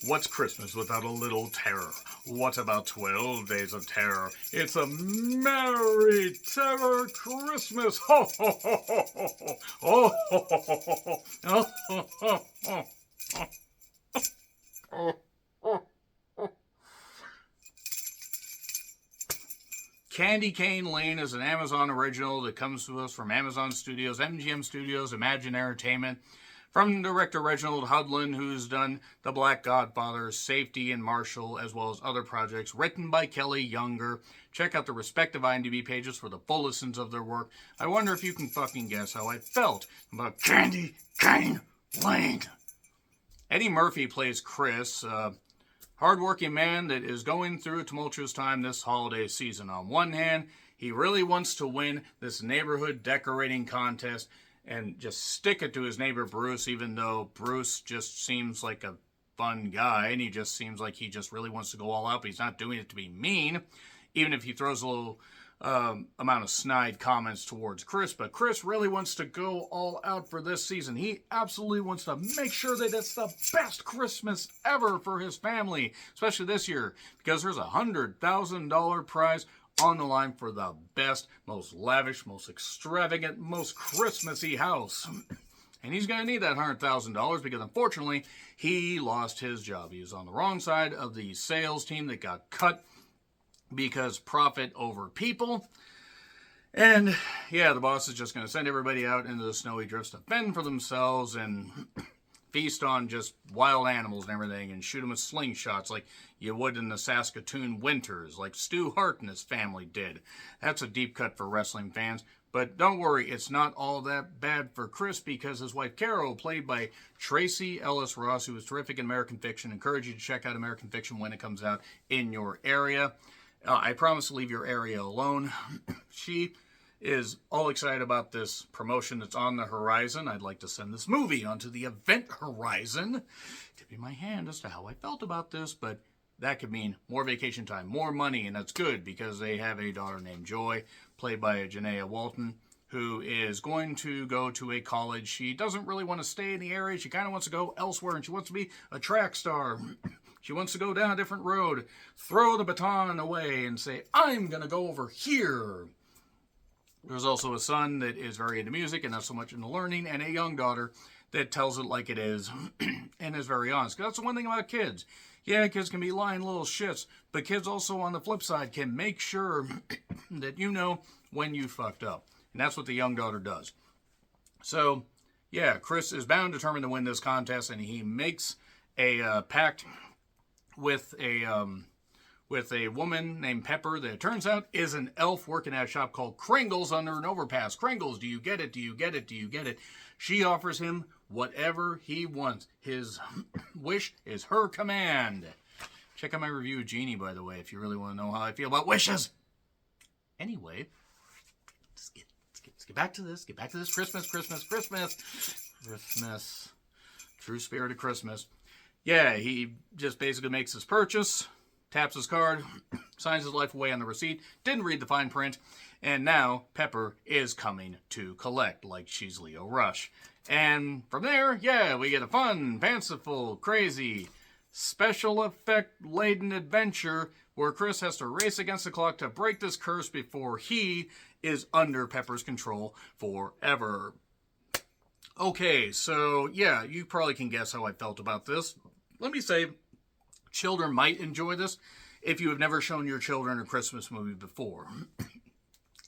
What's Christmas without a little terror? What about 12 Days of Terror? It's a merry terror Christmas! Ho ho ho ho ho ho ho ho ho ho ho ho ho. Candy Cane Lane is an Amazon original that comes to us from Amazon Studios, MGM Studios, Imagine Entertainment, from director Reginald Hudlin, who's done The Black Godfather, Safety, and Marshall, as well as other projects, written by Kelly Younger. Check out the respective IMDb pages for the full listens of their work. I wonder if you can fucking guess how I felt about Candy Cane Lane. Eddie Murphy plays Chris, hardworking man that is going through a tumultuous time this holiday season. On one hand, he really wants to win this neighborhood decorating contest and just stick it to his neighbor Bruce, even though Bruce just seems like a fun guy, and he just seems like he just really wants to go all out, but he's not doing it to be mean, even if he throws a little amount of snide comments towards Chris. But Chris really wants to go all out for this season. He absolutely wants to make sure that it's the best Christmas ever for his family, especially this year, because there's a $100,000 prize on the line for the best, most lavish, most extravagant, most Christmassy house. And he's going to need that $100,000 because, unfortunately, he lost his job. He was on the wrong side of the sales team that got cut because profit over people. And, yeah, the boss is just going to send everybody out into the snowy drifts to fend for themselves and feast on just wild animals and everything and shoot them with slingshots like you would in the Saskatoon winters, like Stu Hart and his family did. That's a deep cut for wrestling fans. But don't worry, it's not all that bad for Chris, because his wife Carol, played by Tracy Ellis Ross, who was terrific in American Fiction. I encourage you to check out American Fiction when it comes out in your area. I promise to leave your area alone. She is all excited about this promotion that's on the horizon. I'd like to send this movie onto the event horizon. Tipping my hand as to how I felt about this, but that could mean more vacation time, more money, and that's good because they have a daughter named Joy, played by Janaea Walton, who is going to go to a college. She doesn't really want to stay in the area. She kind of wants to go elsewhere, and she wants to be a track star. She wants to go down a different road, throw the baton away, and say, I'm going to go over here. There's also a son that is very into music and not so much into learning, and a young daughter that tells it like it is and is very honest. That's the one thing about kids. Yeah, kids can be lying little shits, but kids also, on the flip side, can make sure that you know when you fucked up. And that's what the young daughter does. So, yeah, Chris is bound determined to win this contest, and he makes a pact with a woman named Pepper that it turns out is an elf working at a shop called Kringle's under an overpass. Kringle's, do you get it? Do you get it? Do you get it? She offers him whatever he wants. His wish is her command. Check out my review of Genie, by the way, if you really want to know how I feel about wishes. Anyway, let's get back to this. Get back to this Christmas. True spirit of Christmas. Yeah, he just basically makes his purchase, taps his card, signs his life away on the receipt, didn't read the fine print, and now Pepper is coming to collect like she's Leo Rush. And from there, yeah, we get a fun, fanciful, crazy, special effect-laden adventure where Chris has to race against the clock to break this curse before he is under Pepper's control forever. Okay, so yeah, you probably can guess how I felt about this. Let me say, children might enjoy this if you have never shown your children a Christmas movie before.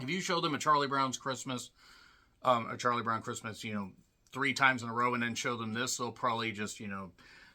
If you show them a Charlie Brown Christmas, 3 times in a row and then show them this, they'll probably just,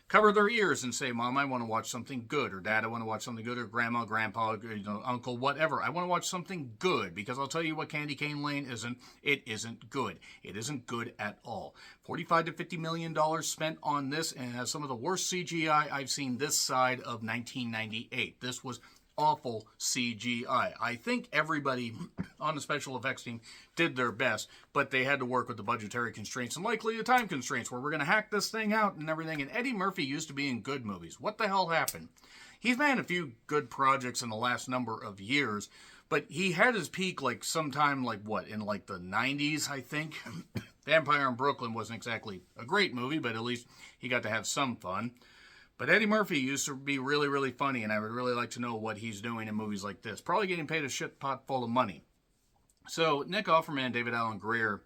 cover their ears and say, Mom, I want to watch something good, or Dad, I want to watch something good, or Grandma, Grandpa, Uncle, whatever. I want to watch something good, because I'll tell you what Candy Cane Lane isn't. It isn't good. It isn't good at all. $45 to $50 million spent on this, and it has some of the worst CGI I've seen this side of 1998. This was awful CGI. I think everybody on the special effects team did their best, but they had to work with the budgetary constraints and likely the time constraints where we're going to hack this thing out and everything. And Eddie Murphy used to be in good movies. What the hell happened? He's made a few good projects in the last number of years, but he had his peak sometime in the 90s, I think. Vampire in Brooklyn wasn't exactly a great movie, but at least he got to have some fun. But Eddie Murphy used to be really, really funny, and I would really like to know what he's doing in movies like this. Probably getting paid a shit pot full of money. So Nick Offerman, David Alan Grier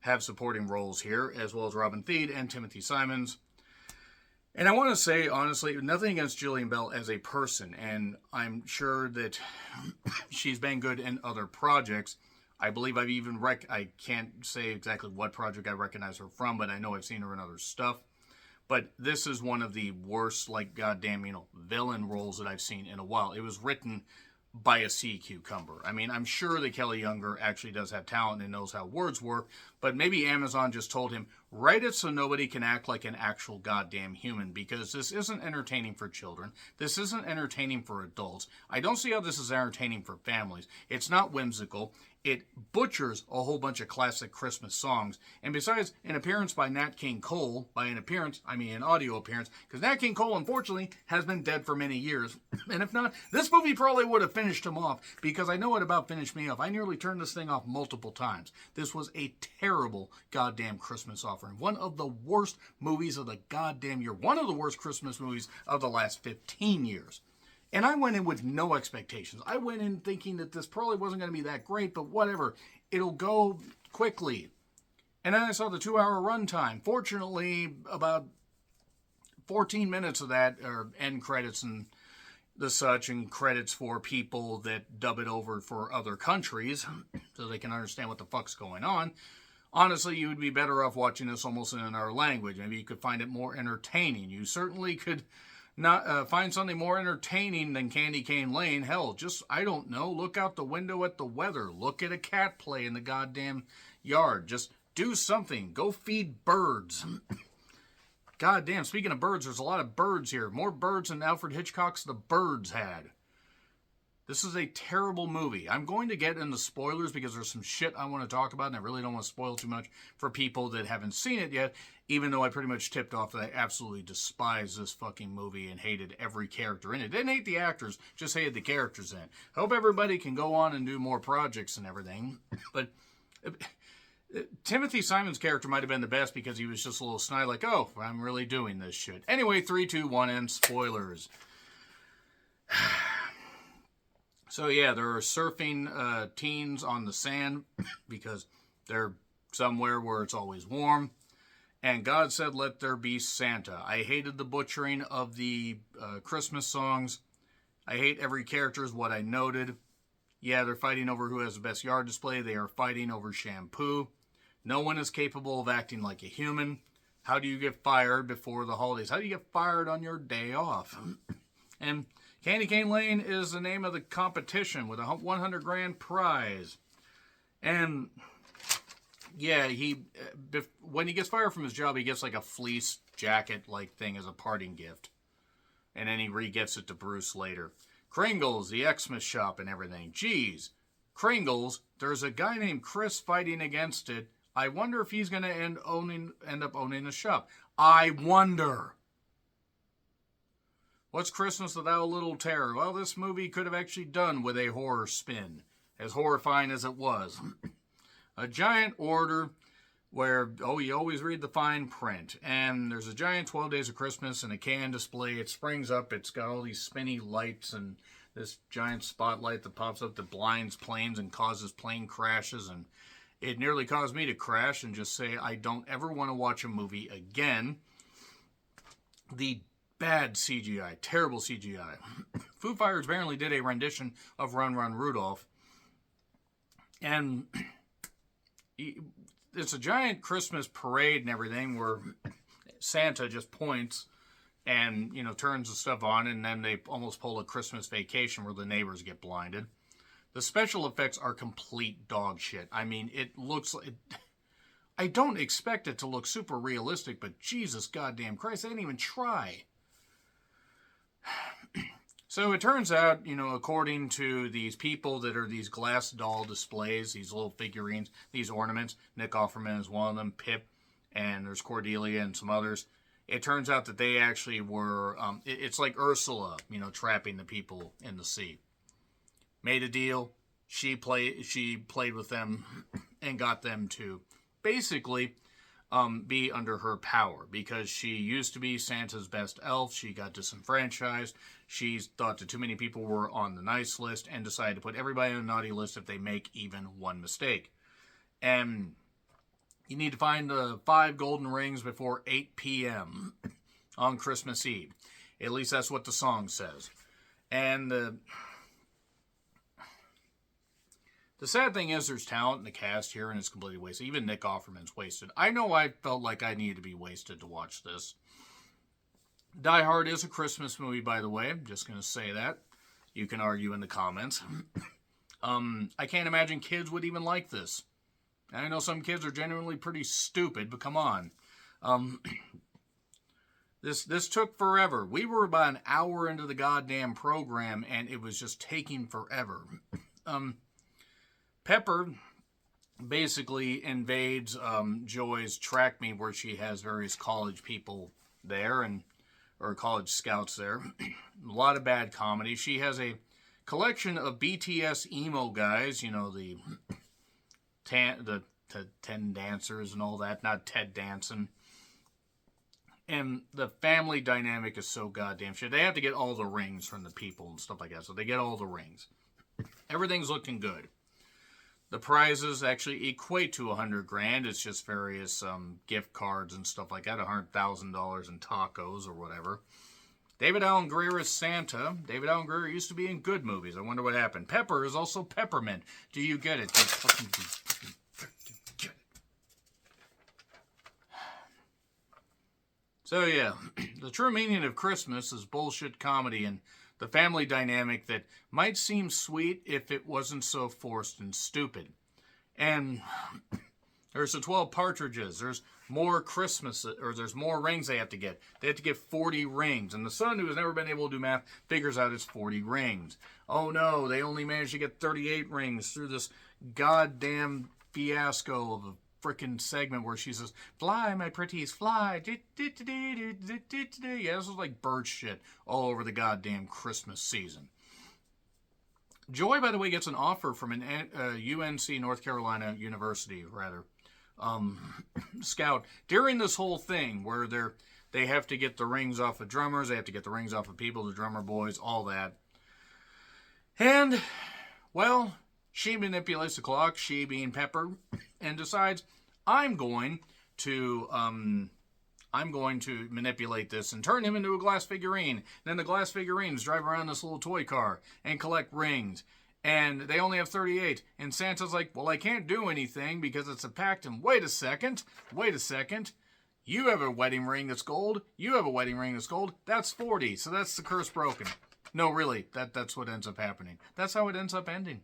have supporting roles here, as well as Robin Thede and Timothy Simons. And I want to say, honestly, nothing against Jillian Bell as a person, and I'm sure that she's been good in other projects. I believe I've even I can't say exactly what project I recognize her from, but I know I've seen her in other stuff. But this is one of the worst, like, goddamn, villain roles that I've seen in a while. It was written by a sea cucumber. I mean, I'm sure that Kelly Younger actually does have talent and knows how words work, but maybe Amazon just told him, write it so nobody can act like an actual goddamn human, because this isn't entertaining for children. This isn't entertaining for adults. I don't see how this is entertaining for families. It's not whimsical. It butchers a whole bunch of classic Christmas songs. And besides, an appearance by Nat King Cole, by an appearance, I mean an audio appearance, because Nat King Cole, unfortunately, has been dead for many years. And if not, this movie probably would have finished him off, because I know what about finished me off. I nearly turned this thing off multiple times. This was a terrible goddamn Christmas offering. One of the worst movies of the goddamn year. One of the worst Christmas movies of the last 15 years. And I went in with no expectations. I went in thinking that this probably wasn't going to be that great, but whatever. It'll go quickly. And then I saw the 2-hour runtime. Fortunately, about 14 minutes of that are end credits and the such, and credits for people that dub it over for other countries so they can understand what the fuck's going on. Honestly, you would be better off watching this almost in another language. Maybe you could find it more entertaining. You certainly could not find something more entertaining than Candy Cane Lane. Hell, just, I don't know, look out the window at the weather. Look at a cat play in the goddamn yard. Just do something. Go feed birds. Goddamn, speaking of birds, there's a lot of birds here. More birds than Alfred Hitchcock's The Birds had. This is a terrible movie. I'm going to get into spoilers because there's some shit I want to talk about, and I really don't want to spoil too much for people that haven't seen it yet, even though I pretty much tipped off that I absolutely despise this fucking movie and hated every character in it. Didn't hate the actors, just hated the characters in it. Hope everybody can go on and do more projects and everything, but Timothy Simon's character might have been the best because he was just a little snide, like, oh, I'm really doing this shit. Anyway, 3, 2, 1, and spoilers. So yeah, there are surfing teens on the sand because they're somewhere where it's always warm. And God said, let there be Santa. I hated the butchering of the Christmas songs. I hate every character is what I noted. Yeah, they're fighting over who has the best yard display. They are fighting over shampoo. No one is capable of acting like a human. How do you get fired before the holidays? How do you get fired on your day off? And Candy Cane Lane is the name of the competition with a $100,000 prize. And yeah, when he gets fired from his job, he gets like a fleece jacket-like thing as a parting gift. And then he re-gets it to Bruce later. Kringles, the Xmas shop and everything. Geez, Kringles, there's a guy named Chris fighting against it. I wonder if he's going to end up owning the shop. I wonder. What's Christmas without a little terror? Well, this movie could have actually done with a horror spin, as horrifying as it was. A giant order where, you always read the fine print. And there's a giant 12 Days of Christmas and a can display. It springs up. It's got all these spinny lights and this giant spotlight that pops up that blinds planes and causes plane crashes. And it nearly caused me to crash and just say, I don't ever want to watch a movie again. The bad CGI, terrible CGI. Foo Fighters apparently did a rendition of Run, Run, Rudolph. And it's a giant Christmas parade and everything where Santa just points and, turns the stuff on, and then they almost pull a Christmas Vacation where the neighbors get blinded. The special effects are complete dog shit. I mean, it looks like... I don't expect it to look super realistic, but Jesus goddamn Christ, they didn't even try. So it turns out, according to these people that are these glass doll displays, these little figurines, these ornaments, Nick Offerman is one of them, Pip, and there's Cordelia and some others. It turns out that they actually were, it's like Ursula, trapping the people in the sea. Made a deal. She played with them and got them to basically be under her power, because she used to be Santa's best elf. She got disenfranchised. She thought that too many people were on the nice list and decided to put everybody on the naughty list if they make even one mistake. And you need to find the 5 golden rings before 8 p.m. on Christmas Eve. At least that's what the song says. And the sad thing is, there's talent in the cast here, and it's completely wasted. Even Nick Offerman's wasted. I know I felt like I needed to be wasted to watch this. Die Hard is a Christmas movie, by the way. I'm just going to say that. You can argue in the comments. I can't imagine kids would even like this. I know some kids are genuinely pretty stupid, but come on. This took forever. We were about an hour into the goddamn program, and it was just taking forever. Pepper basically invades Joy's track meet, where she has various college people there, or college scouts there. A lot of bad comedy. She has a collection of BTS emo guys, you know, the 10 dancers and all that, not Ted Danson. And the family dynamic is so goddamn shit. They have to get all the rings from the people and stuff like that, so they get all the rings. Everything's looking good. The prizes actually equate to $100,000. It's just various gift cards and stuff like that. $100,000 in tacos or whatever. David Alan Grier is Santa. David Alan Grier used to be in good movies. I wonder what happened. Pepper is also Peppermint. Do you get it? Get it. So yeah, the true meaning of Christmas is bullshit comedy and the family dynamic that might seem sweet if it wasn't so forced and stupid. And there's the 12 partridges. There's more Christmas, or there's more rings they have to get. They have to get 40 rings. And the son, who has never been able to do math, figures out it's 40 rings. Oh no, they only managed to get 38 rings through this goddamn fiasco of a frickin' segment where she says, "Fly, my pretties, fly." Yeah, this was like bird shit all over the goddamn Christmas season. Joy, by the way, gets an offer from an UNC, North Carolina University, scout during this whole thing where they have to get the rings off of drummers, they have to get the rings off of people, the drummer boys, all that. And, well, she manipulates the clock, she being Pepper, and decides, I'm going to manipulate this and turn him into a glass figurine. Then the glass figurines drive around this little toy car and collect rings. And they only have 38. And Santa's like, well, I can't do anything because it's a pact. And wait a second. You have a wedding ring that's gold. You have a wedding ring that's gold. That's 40. So that's the curse broken. No, really, that's what ends up happening. That's how it ends up ending.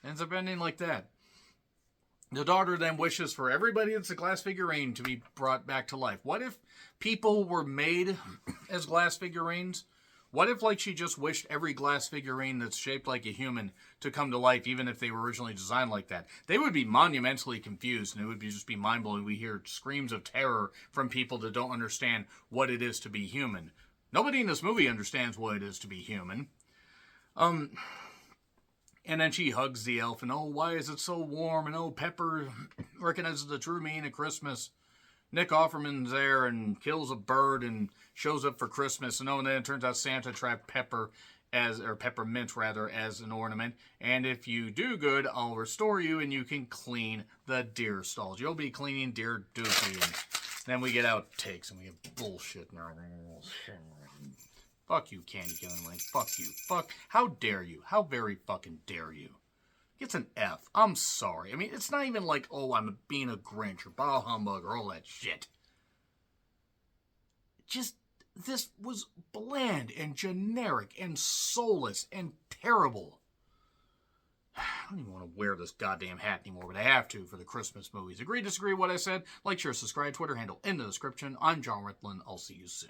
Ends up ending like that. The daughter then wishes for everybody that's a glass figurine to be brought back to life. What if people were made as glass figurines? What if, like, she just wished every glass figurine that's shaped like a human to come to life, even if they were originally designed like that? They would be monumentally confused, and it would just be mind-blowing. We hear screams of terror from people that don't understand what it is to be human. Nobody in this movie understands what it is to be human. And then she hugs the elf, and oh, why is it so warm? And oh, Pepper recognizes the true meaning of Christmas. Nick Offerman's there and kills a bird and shows up for Christmas. And oh, and then it turns out Santa trapped Peppermint as an ornament. And if you do good, I'll restore you and you can clean the deer stalls. You'll be cleaning deer dookie. And then we get outtakes and we get bullshit. Fuck you, Candy Killing Lane. Fuck you. Fuck. How dare you? How very fucking dare you? It's an F. I'm sorry. I mean, it's not even like, oh, I'm being a Grinch or bah humbug or all that shit. Just, this was bland and generic and soulless and terrible. I don't even want to wear this goddamn hat anymore, but I have to for the Christmas movies. Agree, disagree with what I said? Like, share, subscribe, Twitter handle in the description. I'm John Ritlin. I'll see you soon.